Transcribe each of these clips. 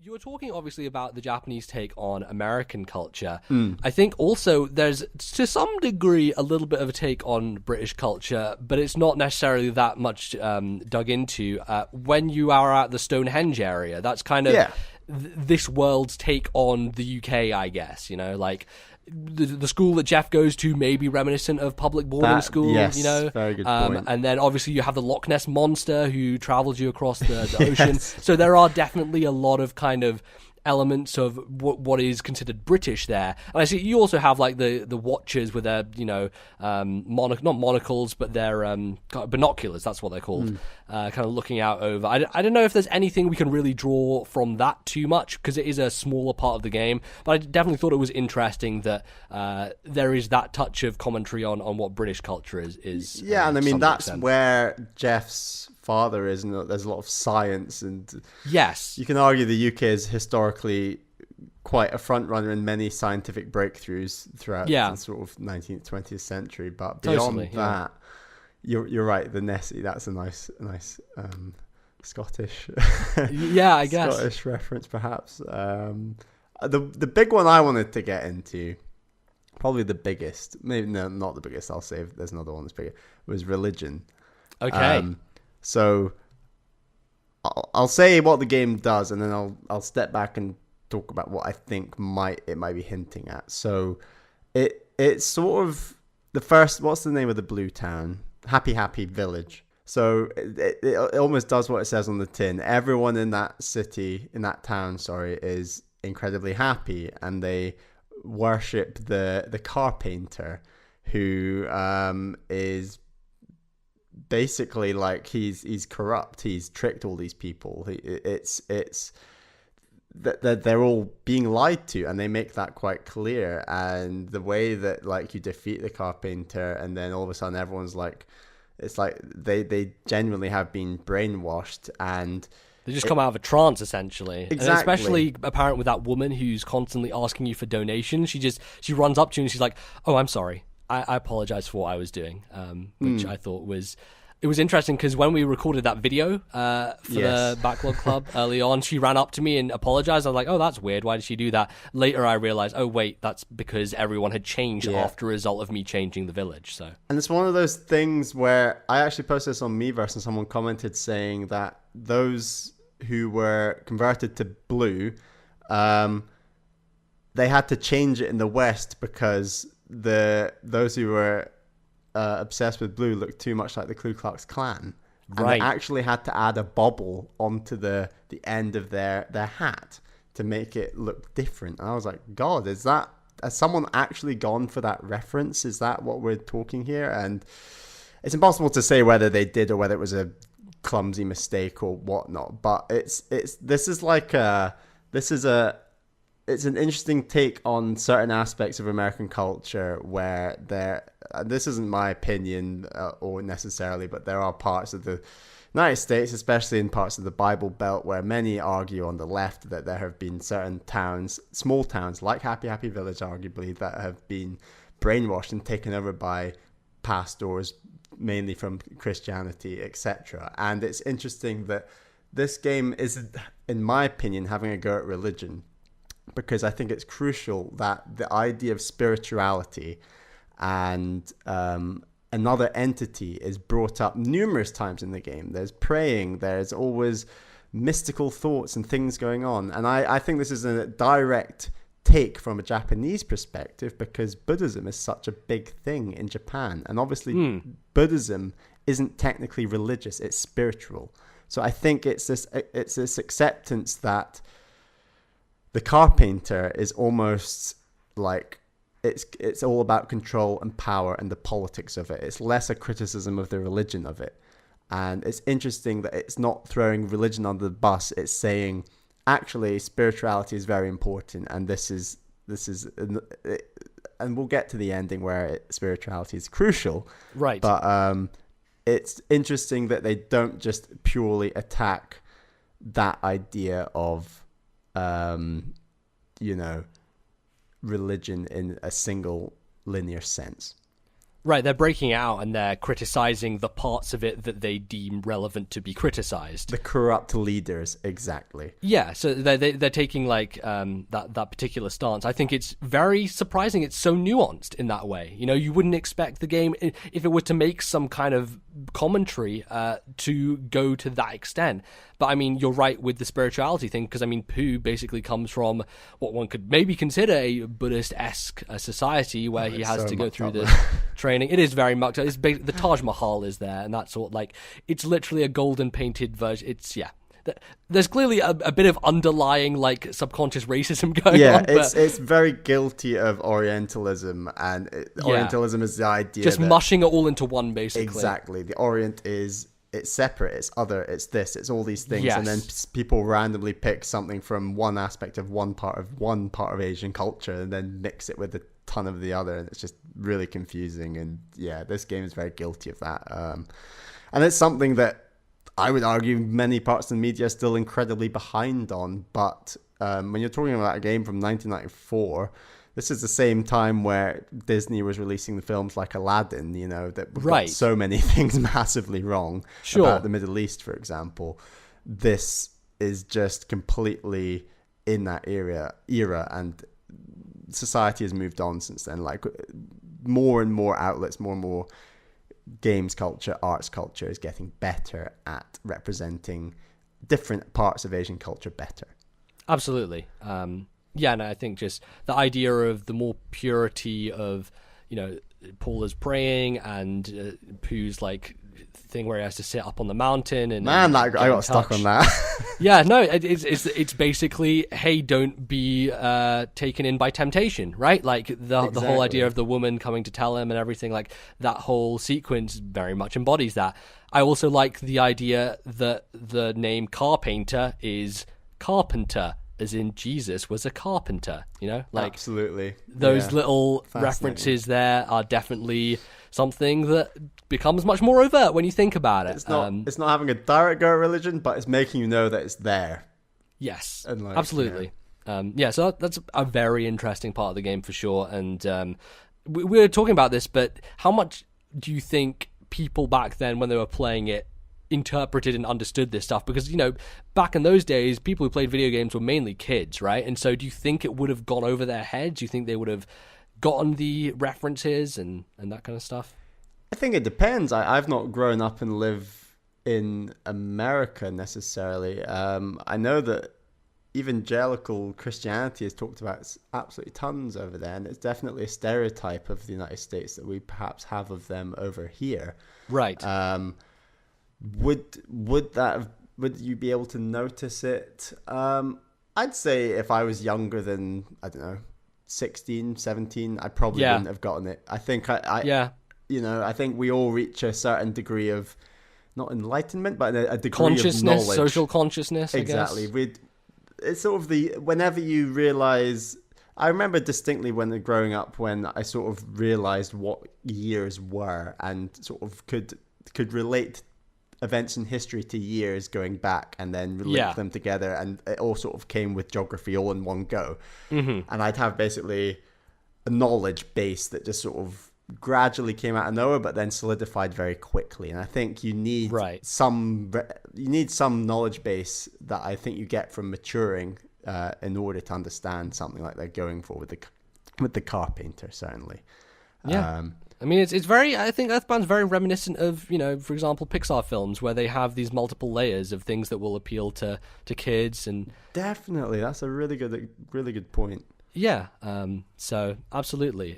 You were talking obviously about the Japanese take on American culture. Mm. I think also there's to some degree a little bit of a take on British culture, but it's not necessarily that much dug into. When you are at the Stonehenge area, that's kind of this world's take on the UK, I guess. You know, like the school that Jeff goes to may be reminiscent of public boarding school. Yes, you know, very good point. And then obviously you have the Loch Ness monster who travels you across the ocean. So there are definitely a lot of kind of elements of what is considered British there. And I see you also have like the watchers with their, you know, not monocles, but their binoculars, that's what they're called, kind of looking out over. I don't know if there's anything we can really draw from that too much, because it is a smaller part of the game, but I definitely thought it was interesting that there is that touch of commentary on what British culture is. Yeah, and I mean, that's where Jeff's father is, and there's a lot of science, and yes, you can argue the UK is historically quite a front runner in many scientific breakthroughs throughout the sort of 19th, 20th century. But beyond that, you're right. The Nessie, that's a nice Scottish, I guess Scottish reference, perhaps. The big one I wanted to get into, probably the biggest, maybe no, not the biggest. I'll say there's another one that's bigger. Was religion. Okay. So I'll say what the game does, and then I'll step back and talk about what I think it might be hinting at. So it's sort of the first. What's the name of the blue town? Happy Village. So it almost does what it says on the tin. Everyone in that town, is incredibly happy, and they worship the carpenter, who is basically like he's corrupt. He's tricked all these people. It's that they're all being lied to, and they make that quite clear. And the way that like you defeat the carpenter, and then all of a sudden everyone's like, it's like they genuinely have been brainwashed, and they just come out of a trance, essentially. Exactly. And especially apparent with that woman who's constantly asking you for donations. She runs up to you and she's like, "Oh, I'm sorry. I apologize for what I was doing," which I thought was interesting, because when we recorded that video for the Backlog Club early on, she ran up to me and apologized. I was like, "Oh, that's weird. Why did she do that?" Later, I realized, oh wait, that's because everyone had changed after a result of me changing the village. So, and it's one of those things where I actually posted this on Miiverse, and someone commented saying that those who were converted to blue, they had to change it in the West because those who were obsessed with blue looked too much like the Ku Klux Klan, and they actually had to add a bobble onto the end of their hat to make it look different. And I was like, God, has someone actually gone for that reference? Is that what we're talking here? And it's impossible to say whether they did or whether it was a clumsy mistake or whatnot. But it's an interesting take on certain aspects of American culture where this isn't my opinion or necessarily, but there are parts of the United States, especially in parts of the Bible Belt, where many argue on the left that there have been certain towns, small towns like Happy Village, arguably, that have been brainwashed and taken over by pastors, mainly from Christianity, etc. And it's interesting that this game is, in my opinion, having a go at religion, because I think it's crucial that the idea of spirituality and another entity is brought up numerous times in the game. There's praying, there's always mystical thoughts and things going on. And I think this is a direct take from a Japanese perspective, because Buddhism is such a big thing in Japan. And obviously Buddhism isn't technically religious, it's spiritual. So I think it's this acceptance that the carpenter is almost like it's all about control and power and the politics of it. It's less a criticism of the religion of it. And it's interesting that it's not throwing religion under the bus. It's saying, actually, spirituality is very important, and this is, and we'll get to the ending where spirituality is crucial. Right. But it's interesting that they don't just purely attack that idea of religion in a single linear sense. Right, they're breaking out and they're criticizing the parts of it that they deem relevant to be criticized. The corrupt leaders, exactly. Yeah, so they're taking like that particular stance. I think it's very surprising. It's so nuanced in that way. You know, you wouldn't expect the game, if it were to make some kind of commentary, to go to that extent. But I mean, you're right with the spirituality thing, because I mean, Pooh basically comes from what one could maybe consider a Buddhist-esque society where he has to go through this training. It is very much. The Taj Mahal is there, and that's sort of like, it's literally a golden painted version. It's there's clearly a bit of underlying like subconscious racism going on. Yeah, it's very guilty of Orientalism, and Orientalism is the idea just that, mushing it all into one, basically. Exactly. The Orient it's separate, it's other, it's this, it's all these things, Yes. and then people randomly pick something from one aspect of one part of Asian culture and then mix it with a ton of the other, and it's just really confusing. And yeah, this game is very guilty of that, and it's something that I would argue many parts of the media are still incredibly behind on. But when you're talking about a game from 1994, this is the same time where Disney was releasing the films like Aladdin, you know, that got so many things massively wrong about the Middle East, for example. This is just completely in that era, and society has moved on since then. Like, more and more outlets, more and more games culture, arts culture is getting better at representing different parts of Asian culture better. Absolutely. Yeah, and I think just the idea of the more purity of, you know, Paul is praying and Pooh's like thing where he has to sit up on the mountain and I got stuck on that. Yeah, no, it's basically, hey, don't be taken in by temptation, right? Like the whole idea of the woman coming to tell him and everything, like that whole sequence very much embodies that. I also like the idea that the name Carpainter is carpenter, as in Jesus was a carpenter, you know? Like, absolutely. Those little references there are definitely something that becomes much more overt when you think about it. It's not having a direct go at religion, but it's making you know that it's there. Yes, and like, absolutely. So that's a very interesting part of the game for sure. And we were talking about this, but how much do you think people back then, when they were playing it, interpreted and understood this stuff? Because, you know, back in those days, people who played video games were mainly kids, right? And so do you think it would have gone over their heads? Do you think they would have gotten the references and that kind of stuff? I think it depends. I've not grown up and lived in America necessarily. I know that evangelical Christianity is talked about absolutely tons over there, and it's definitely a stereotype of the United States that we perhaps have of them over here. Right. Would you be able to notice it? I'd say if I was younger than, I don't know, 16, 17, I probably wouldn't have gotten it. I think you know, I think we all reach a certain degree of, not enlightenment, but a degree of knowledge. Social consciousness, exactly. I guess. It's sort of whenever you realize, I remember distinctly when growing up, when I sort of realized what years were and sort of could relate events in history to years going back and then link them together, and it all sort of came with geography all in one go. And I'd have basically a knowledge base that just sort of gradually came out of nowhere but then solidified very quickly. And I think you need some knowledge base that I think you get from maturing in order to understand something like they're going for with the Carpainter, certainly. I mean, it's very, I think Earthbound's very reminiscent of, you know, for example, Pixar films where they have these multiple layers of things that will appeal to kids. And definitely, that's a really good point. Yeah. So absolutely.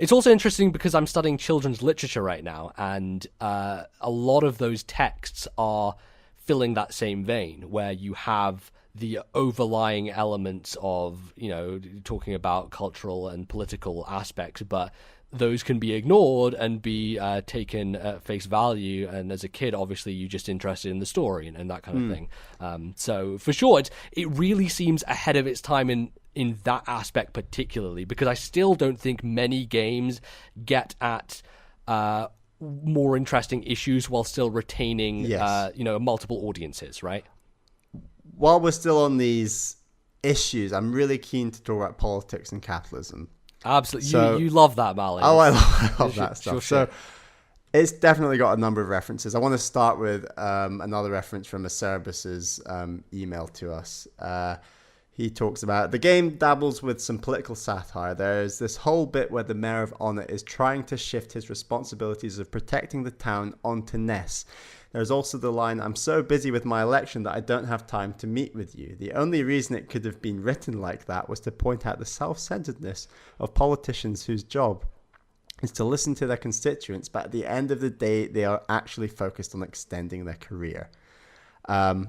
It's also interesting because I'm studying children's literature right now, and a lot of those texts are filling that same vein where you have the overlying elements of, you know, talking about cultural and political aspects, but those can be ignored and be taken at face value. And as a kid, obviously, you're just interested in the story and that kind of thing. So for sure, it really seems ahead of its time in that aspect particularly, because I still don't think many games get at more interesting issues while still retaining, you know, multiple audiences, right? While we're still on these issues, I'm really keen to talk about politics and capitalism. Absolutely. So, You love that, Mali. I love that stuff. Sure. So it's definitely got a number of references. I want to start with another reference from Acerbus's email to us. He talks about the game dabbles with some political satire. There's this whole bit where the mayor of Onnit is trying to shift his responsibilities of protecting the town onto Ness. There's also the line, I'm so busy with my election that I don't have time to meet with you. The only reason it could have been written like that was to point out the self-centeredness of politicians whose job is to listen to their constituents, but at the end of the day, they are actually focused on extending their career. I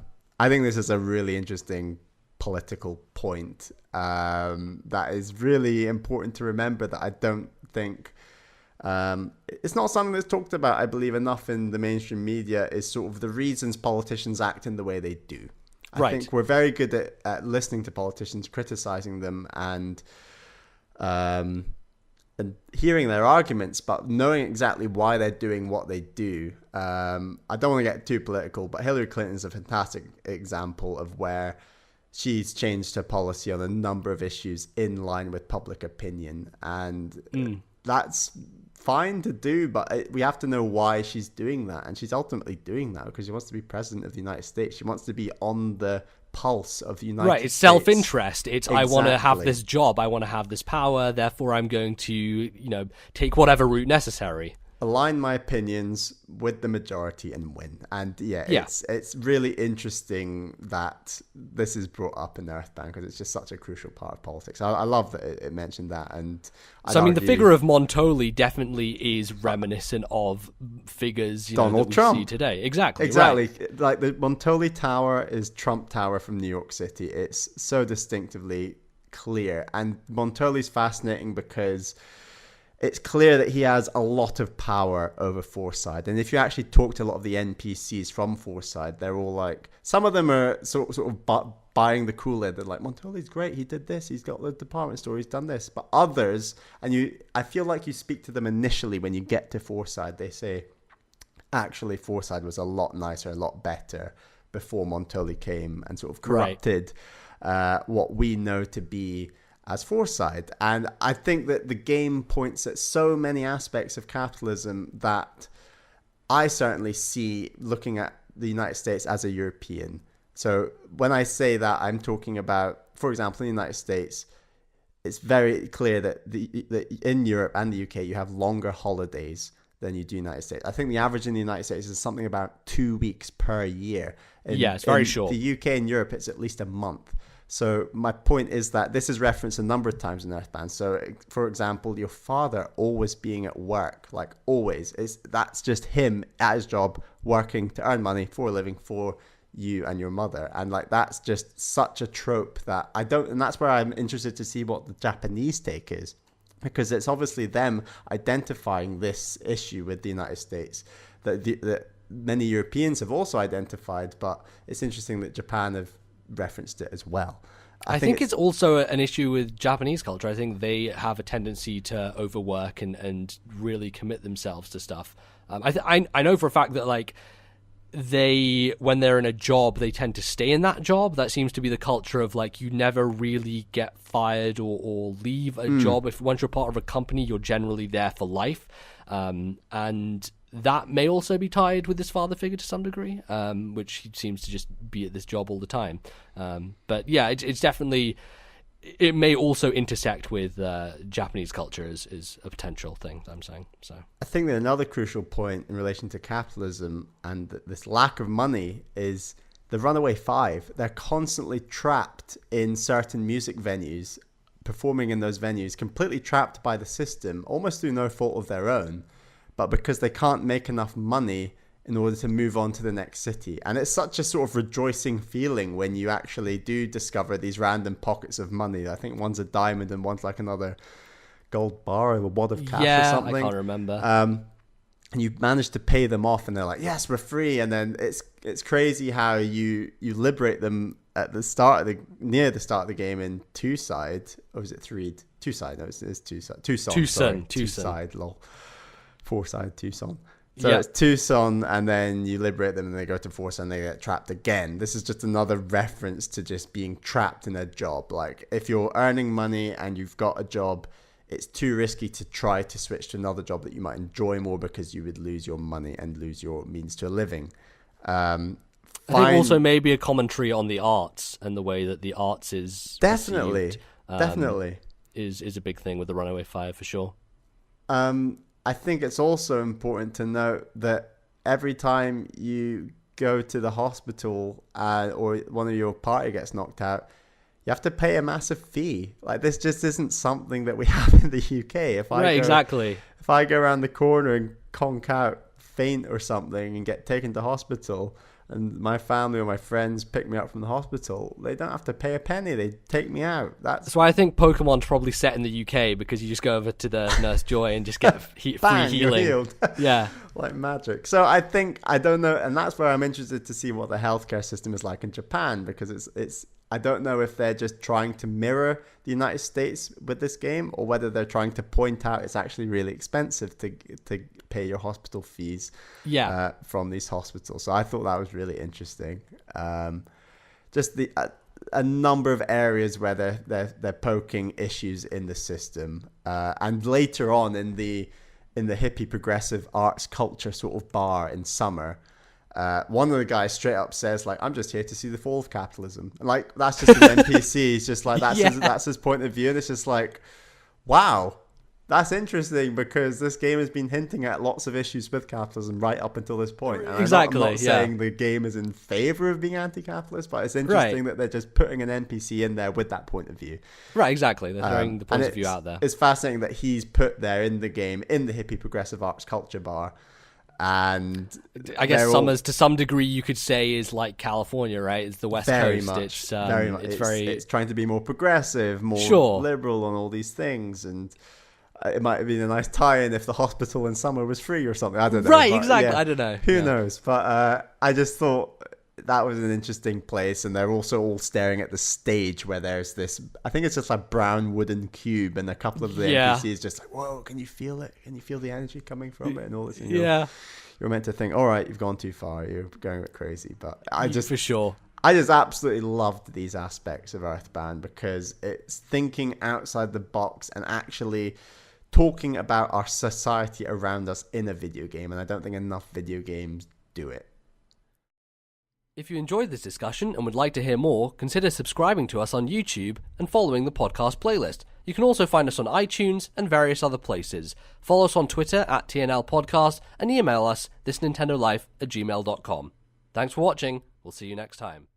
think this is a really interesting political point that is really important to remember, that I don't think it's not something that's talked about, I believe, enough in the mainstream media, is sort of the reasons politicians act in the way they do. I think we're very good at listening to politicians, criticizing them, and hearing their arguments, but knowing exactly why they're doing what they do. I don't want to get too political, but Hillary Clinton's a fantastic example of where she's changed her policy on a number of issues in line with public opinion. And that's fine to do, but we have to know why she's doing that. And she's ultimately doing that because she wants to be president of the United States. She wants to be on the pulse of the United States. It's self-interest. It's exactly. I want to have this job. I want to have this power. Therefore, I'm going to, take whatever route necessary. Align my opinions with the majority and win. And it's really interesting that this is brought up in Earthbound because it's just such a crucial part of politics. I love that it mentioned that. And the figure of Montoli definitely is reminiscent of figures Donald that we Trump see today. Exactly. Right. Like the Montoli Tower is Trump Tower from New York City. It's so distinctively clear. And Montoli's fascinating because it's clear that he has a lot of power over Fourside. And if you actually talk to a lot of the NPCs from Fourside, they're all like, some of them are sort of buying the Kool-Aid. They're like, Montoli's great. He did this. He's got the department store. He's done this. But others, I feel like you speak to them initially when you get to Fourside, they say, actually, Fourside was a lot nicer, a lot better before Montoli came and sort of corrupted what we know to be as Fourside. And I think that the game points at so many aspects of capitalism that I certainly see looking at the United States as a European. So when I say that, I'm talking about, for example, in the United States, it's very clear that in Europe and the UK, you have longer holidays than you do in the United States. I think the average in the United States is something about 2 weeks per year. It's very short. The UK and Europe, it's at least a month. So my point is that this is referenced a number of times in Earthbound. So, for example, your father always being at work, like always, that's just him at his job, working to earn money for a living for you and your mother. And like that's just such a trope that and that's where I'm interested to see what the Japanese take is, because it's obviously them identifying this issue with the United States that many Europeans have also identified, but it's interesting that Japan have referenced it as well. I think it's also an issue with Japanese culture. I think they have a tendency to overwork and really commit themselves to stuff. I know for a fact that like when they're in a job, they tend to stay in that job. That seems to be the culture of like you never really get fired or leave a job. If once you're part of a company, you're generally there for life. And that may also be tied with this father figure to some degree, which he seems to just be at this job all the time. But yeah, it's definitely, it may also intersect with Japanese culture is a potential thing I'm saying. So I think that another crucial point in relation to capitalism and this lack of money is the Runaway Five. They're constantly trapped in certain music venues, performing in those venues, completely trapped by the system, almost through no fault of their own. But because they can't make enough money in order to move on to the next city. And it's such a sort of rejoicing feeling when you actually do discover these random pockets of money. I think one's a diamond and one's like another gold bar or a wad of cash or something. I can't remember. And you manage to pay them off and they're like, yes, we're free. And then it's crazy how you liberate them at the start of near the start of the game in two-side. Or is it three? Two-side. No, it's two-side. Two-side, lol. Fourside, Tucson. So it's Tucson, and then you liberate them, and they go to Fourside, and they get trapped again. This is just another reference to just being trapped in a job. Like, if you're earning money and you've got a job it's too risky to try to switch to another job that you might enjoy more because you would lose your money and lose your means to a living. I think also maybe a commentary on the arts and the way that the arts is definitely is a big thing with the Runaway Five for sure. I think it's also important to note that every time you go to the hospital or one of your party gets knocked out, you have to pay a massive fee. Like, this just isn't something that we have in the UK. If I go around the corner and conk out, faint or something, and get taken to hospital, and my family or my friends pick me up from the hospital, they don't have to pay a penny. They take me out. That's why I think Pokemon's probably set in the UK, because you just go over to the Nurse Joy and just get free healing. You're healed. Yeah. Like magic. So I don't know, and that's where I'm interested to see what the healthcare system is like in Japan, because it's I don't know if they're just trying to mirror the United States with this game, or whether they're trying to point out it's actually really expensive to pay your hospital fees from these hospitals. So I thought that was really interesting. Just a number of areas where they're poking issues in the system, and later on in the hippie progressive arts culture sort of bar in Summer. One of the guys straight up says, like, I'm just here to see the fall of capitalism. And, like, that's just an NPC. He's just like, that's his point of view. And it's just like, wow, that's interesting, because this game has been hinting at lots of issues with capitalism right up until this point. And I'm not saying the game is in favor of being anti-capitalist, but it's interesting that they're just putting an NPC in there with that point of view. Right, exactly. They're throwing the point of view out there. It's fascinating that he's put there in the game, in the hippie progressive arts culture bar. And I guess Summers, to some degree, you could say, is like California, right? It's the West Coast. Much, very much. It's trying to be more progressive, more liberal on all these things, and it might have been a nice tie-in if the hospital in Summer was free or something. I don't know. Right, exactly. I don't know. Who knows? But I just thought that was an interesting place, and they're also all staring at the stage where there's this, I think it's just like brown wooden cube, and a couple of the NPCs just like, whoa, can you feel it? Can you feel the energy coming from it and all this? And you're meant to think, all right, you've gone too far, you're going a bit crazy. But I just absolutely loved these aspects of Earthbound, because it's thinking outside the box and actually talking about our society around us in a video game, and I don't think enough video games do it. If you enjoyed this discussion and would like to hear more, consider subscribing to us on YouTube and following the podcast playlist. You can also find us on iTunes and various other places. Follow us on Twitter at TNL Podcast, and email us thisnintendolife@gmail.com. Thanks for watching. We'll see you next time.